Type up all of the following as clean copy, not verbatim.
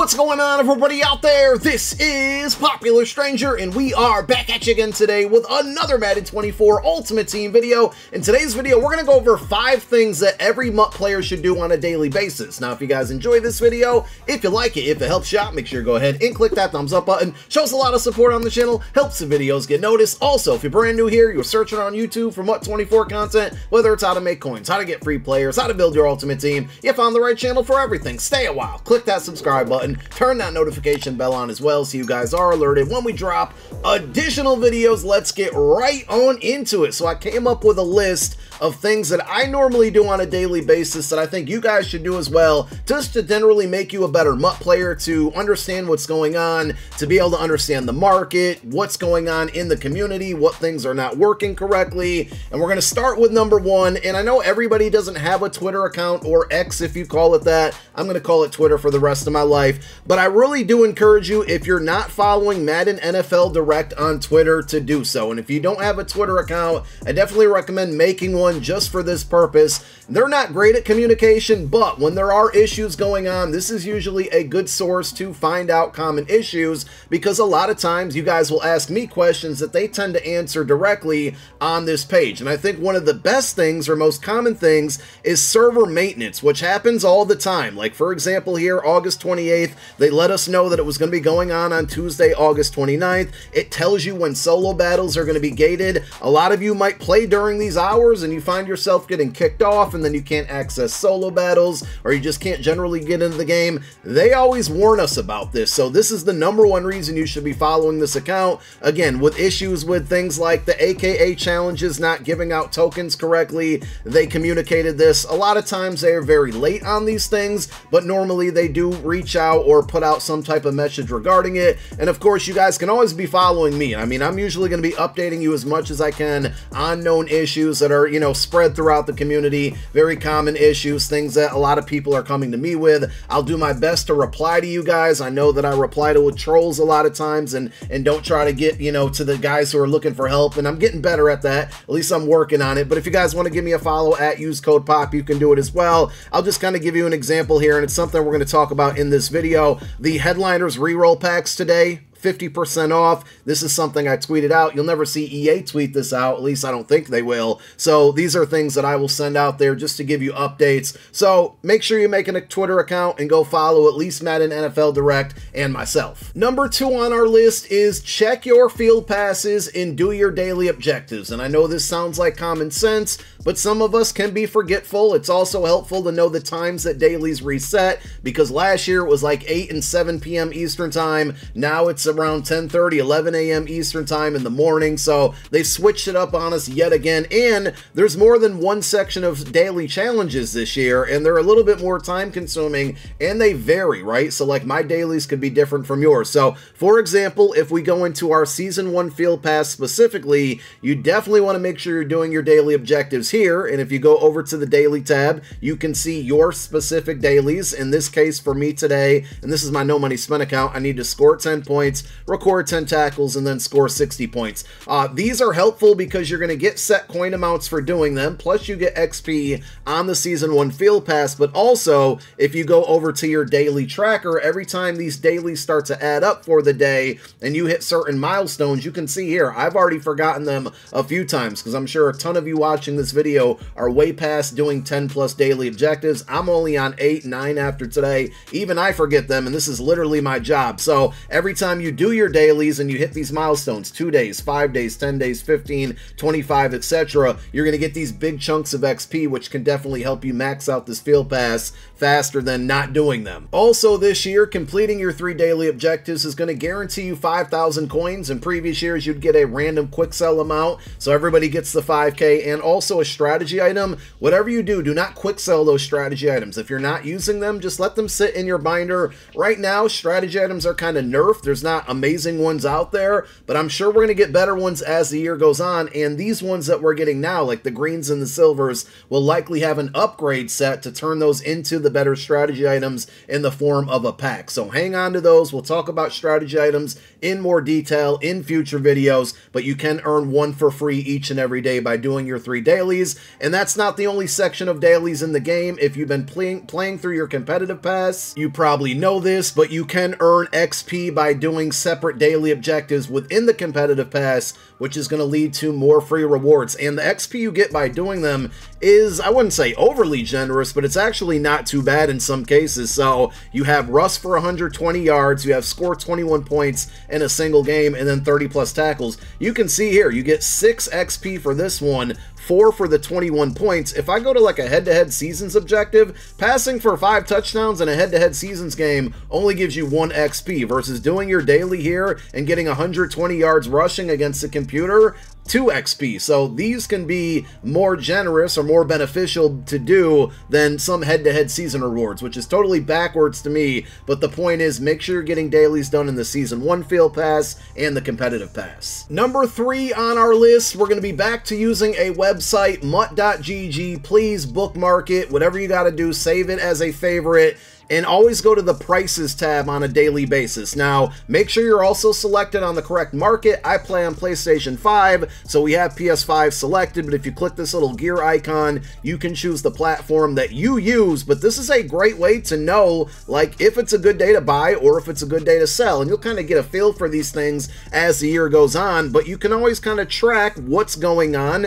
What's going on, everybody out there? This is Popular Stranger, and we are back at you again today with another Madden 24 Ultimate Team video. In today's video, we're going to go over 5 things that every MUT player should do on a daily basis. Now, if you guys enjoy this video, if you like it, if it helps you out, make sure you go ahead and click that thumbs up button. Shows a lot of support on the channel, helps the videos get noticed. Also, if you're brand new here, you're searching on YouTube for MUT 24 content, whether it's how to make coins, how to get free players, how to build your Ultimate Team, you found the right channel for everything. Stay a while, click that subscribe button, turn that notification bell on as well so you guys are alerted when we drop additional videos. Let's get right on into it. So I came up with a list of things that I normally do on a daily basis that I think you guys should do as well, just to generally make you a better MUT player, to understand what's going on, to be able to understand the market, what's going on in the community, what things are not working correctly. And we're going to start with number 1. And I know everybody doesn't have a Twitter account, or X if you call it that. I'm going to call it Twitter for the rest of my life. But I really do encourage you, if you're not following Madden NFL Direct on Twitter, to do so. And if you don't have a Twitter account, I definitely recommend making one just for this purpose. They're not great at communication, but when there are issues going on, this is usually a good source to find out common issues, because a lot of times you guys will ask me questions that they tend to answer directly on this page. And I think one of the best things, or most common things, is server maintenance, which happens all the time. Like, for example, here, August 28th, they let us know that it was going to be going on Tuesday, August 29th. It tells you when solo battles are going to be gated. A lot of you might play during these hours and you find yourself getting kicked off, and then you can't access solo battles, or you just can't generally get into the game. They always warn us about this. So this is the #1 reason you should be following this account. Again, with issues with things like the AKA challenges not giving out tokens correctly, they communicated this. A lot of times they are very late on these things, but normally they do reach out or put out some type of message regarding it. And of course, you guys can always be following me. I mean, I'm usually going to be updating you as much as I can on known issues that are, spread throughout the community, very common issues, things that a lot of people are coming to me with. I'll do my best to reply to you guys. I know that I reply to trolls a lot of times, and don't try to get, to the guys who are looking for help, and I'm getting better at that. At least I'm working on it. But if you guys want to give me a follow at use code POP, you can do it as well. I'll just kind of give you an example here, and it's something we're going to talk about in this video. The Headliners reroll packs today, 50% off. This is something I tweeted out. You'll never see EA tweet this out. At least I don't think they will. So these are things that I will send out there just to give you updates. So make sure you're making a Twitter account and go follow at least Madden NFL Direct and myself. Number 2 on our list is check your field passes and do your daily objectives. And I know this sounds like common sense, but some of us can be forgetful. It's also helpful to know the times that dailies reset, because last year it was like 8 and 7 p.m. Eastern time. Now it's around 10:30, 11 a.m. Eastern time in the morning. So they switched it up on us yet again. And there's more than one section of daily challenges this year, and they're a little bit more time consuming, and they vary, right? So like my dailies could be different from yours. So for example, if we go into our Season 1 Field Pass specifically, you definitely want to make sure you're doing your daily objectives here. And if you go over to the daily tab, you can see your specific dailies. In this case, for me today, and this is my no money spent account, I need to score 10 points, record 10 tackles, and then score 60 points. These are helpful because you're going to get set coin amounts for doing them, plus you get XP on the Season 1 Field Pass. But also, if you go over to your daily tracker, every time these dailies start to add up for the day and you hit certain milestones, you can see here, I've already forgotten them a few times, because I'm sure a ton of you watching this video are way past doing 10+ daily objectives. I'm only on 8, 9 after today. Even I forget them, and this is literally my job. So every time you do your dailies and you hit these milestones, 2 days, 5 days, 10 days, 15, 25, etc., you're going to get these big chunks of XP, which can definitely help you max out this field pass faster than not doing them. Also this year, completing your 3 daily objectives is going to guarantee you 5,000 coins. In previous years, you'd get a random quick sell amount, so everybody gets the 5K, and also a strategy item. Whatever you do, do not quick sell those strategy items. If you're not using them, just let them sit in your binder. Right now, strategy items are kind of nerfed. There's not amazing ones out there, but I'm sure we're going to get better ones as the year goes on. And these ones that we're getting now, like the greens and the silvers, will likely have an upgrade set to turn those into the better strategy items in the form of a pack. So hang on to those. We'll talk about strategy items in more detail in future videos, but you can earn one for free each and every day by doing your 3 dailies. dailies, and that's not the only section of dailies in the game. If you've been playing through your competitive pass, you probably know this, but you can earn XP by doing separate daily objectives within the competitive pass, which is going to lead to more free rewards. And the XP you get by doing them is, I wouldn't say overly generous, but it's actually not too bad in some cases. So you have rush for 120 yards, you have score 21 points in a single game, and then 30 plus tackles. You can see here, you get 6 XP for this one, 4 for the 21 points. If I go to like a head-to-head seasons objective, passing for 5 touchdowns in a head-to-head seasons game only gives you 1 XP versus doing your daily here and getting 120 yards rushing against the computer, 2 XP. So these can be more generous or more beneficial to do than some head-to-head season rewards, which is totally backwards to me. But the point is, make sure you're getting dailies done in the Season 1 Field Pass and the Competitive Pass. Number 3 on our list, we're going to be back to using a website, MUT.gg. Please bookmark it. Whatever you got to do, save it as a favorite. And always go to the prices tab on a daily basis. Now, make sure you're also selected on the correct market. I play on PlayStation 5, so we have PS5 selected, but if you click this little gear icon, you can choose the platform that you use. But this is a great way to know, like, if it's a good day to buy or if it's a good day to sell. And you'll kind of get a feel for these things as the year goes on, but you can always kind of track what's going on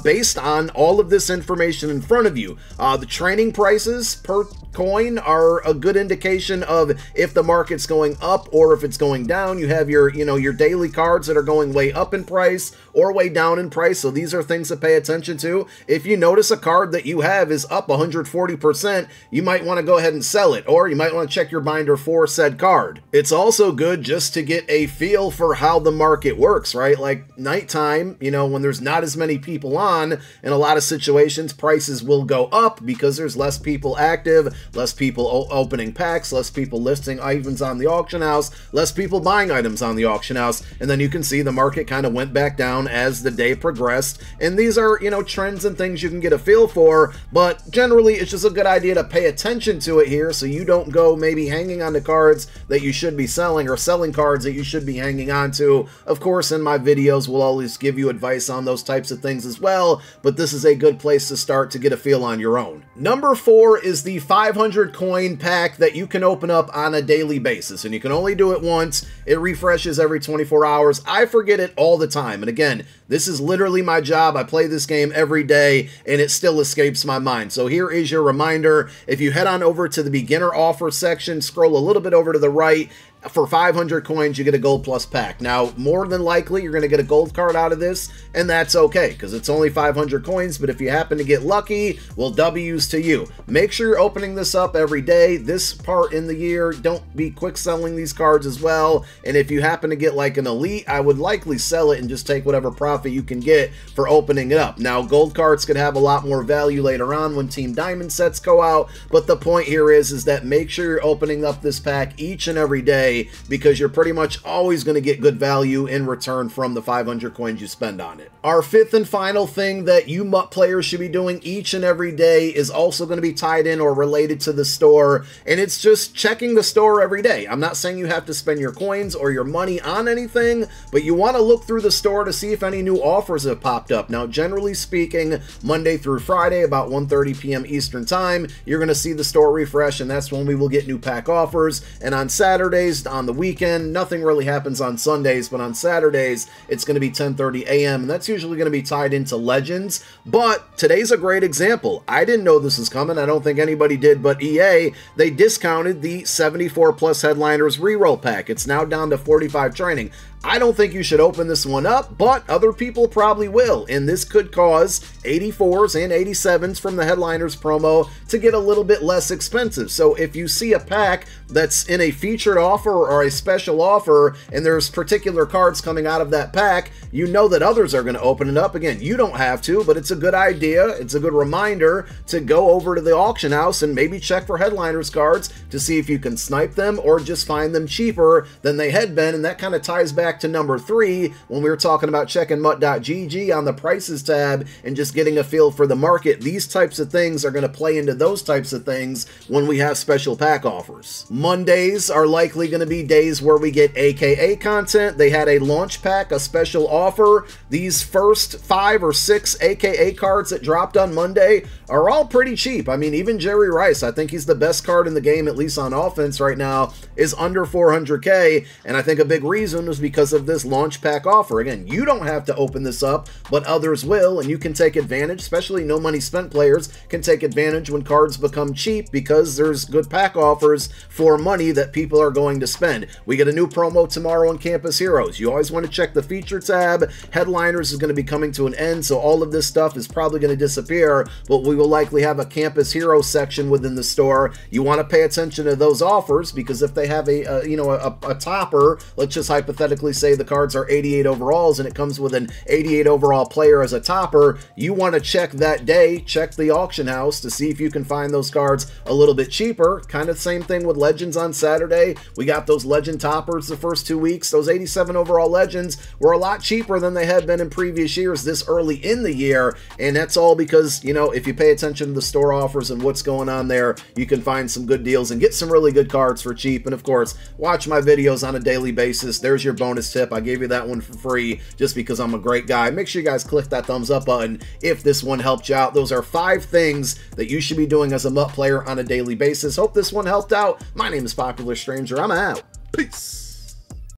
based on all of this information in front of you. The training prices per coin are a good indication of if the market's going up or if it's going down. You have your, your daily cards that are going way up in price or way down in price. So these are things to pay attention to. If you notice a card that you have is up 140%, you might want to go ahead and sell it, or you might want to check your binder for said card. It's also good just to get a feel for how the market works, right? Like nighttime, when there's not as many people on, in a lot of situations, prices will go up because there's less people active, less people opening packs, less people listing items on the auction house, less people buying items on the auction house, and then you can see the market kind of went back down as the day progressed. And these are, trends and things you can get a feel for, but generally it's just a good idea to pay attention to it here so you don't go maybe hanging on to cards that you should be selling or selling cards that you should be hanging on to. Of course, in my videos, we'll always give you advice on those types of things as well, but this is a good place to start to get a feel on your own. Number 4 is the 500 coin pack that you can open up on a daily basis, and you can only do it once. It refreshes every 24 hours. I forget it all the time, and again, this is literally my job. I play this game every day, and it still escapes my mind. So here is your reminder. If you head on over to the beginner offer section, scroll a little bit over to the right, for 500 coins, you get a gold plus pack. Now, more than likely, you're going to get a gold card out of this, and that's okay, because it's only 500 coins, but if you happen to get lucky, well, W's to you. Make sure you're opening this up every day. This part in the year, don't be quick selling these cards as well, and if you happen to get like an elite, I would likely sell it and just take whatever profit you can get for opening it up. Now, gold cards could have a lot more value later on when Team Diamond sets go out, but the point here is that make sure you're opening up this pack each and every day, because you're pretty much always going to get good value in return from the 500 coins you spend on it. Our 5th and final thing that you MUT players should be doing each and every day is also going to be tied in or related to the store, and it's just checking the store every day. I'm not saying you have to spend your coins or your money on anything, but you want to look through the store to see if any new offers have popped up. Now, generally speaking, Monday through Friday, about 1:30 p.m. Eastern Time, you're going to see the store refresh, and that's when we will get new pack offers. And on Saturdays, on the weekend, nothing really happens on Sundays, but on Saturdays, it's going to be 10:30 a.m., and that's usually going to be tied into Legends. But today's a great example. I didn't know this was coming. I don't think anybody did but EA. They discounted the 74 plus Headliners reroll pack. It's now down to 45 training. I don't think you should open this one up, but other people probably will, and this could cause 84s and 87s from the Headliners promo to get a little bit less expensive. So if you see a pack that's in a featured offer or a special offer, and there's particular cards coming out of that pack, you know that others are going to open it up. Again, you don't have to, but it's a good idea. It's a good reminder to go over to the auction house and maybe check for Headliners cards to see if you can snipe them or just find them cheaper than they had been, and that kind of ties back to number 3 when we were talking about checking MUT.gg on the prices tab and just getting a feel for the market. These types of things are going to play into those types of things when we have special pack offers. Mondays are likely going going to be days where we get AKA content. They had a launch pack, a special offer. These first 5 or 6 AKA cards that dropped on Monday are all pretty cheap. I mean, even Jerry Rice, I think he's the best card in the game, at least on offense right now, is under 400K, and I think a big reason was because of this launch pack offer. Again, you don't have to open this up, but others will, and you can take advantage, especially no money spent players can take advantage when cards become cheap because there's good pack offers for money that people are going to spend. We get a new promo tomorrow on Campus Heroes. You always want to check the feature tab. Headliners is going to be coming to an end, so all of this stuff is probably going to disappear, but we will likely have a Campus Hero section within the store. You want to pay attention to those offers because if they have a topper, let's just hypothetically say the cards are 88 overalls and it comes with an 88 overall player as a topper, you want to check that day, check the auction house to see if you can find those cards a little bit cheaper. Kind of same thing with Legends on Saturday. We got those Legend toppers the first 2 weeks. Those 87 overall Legends were a lot cheaper than they had been in previous years this early in the year, and that's all because, you know, if you pay attention to the store offers and what's going on there, you can find some good deals and get some really good cards for cheap. And of course, watch my videos on a daily basis. There's your bonus tip. I gave you that one for free just because I'm a great guy. Make sure you guys click that thumbs up button if this one helped you out. Those are 5 things that you should be doing as a MUT player on a daily basis. Hope this one helped out. My name is Popular Stranger. I'm out. Peace.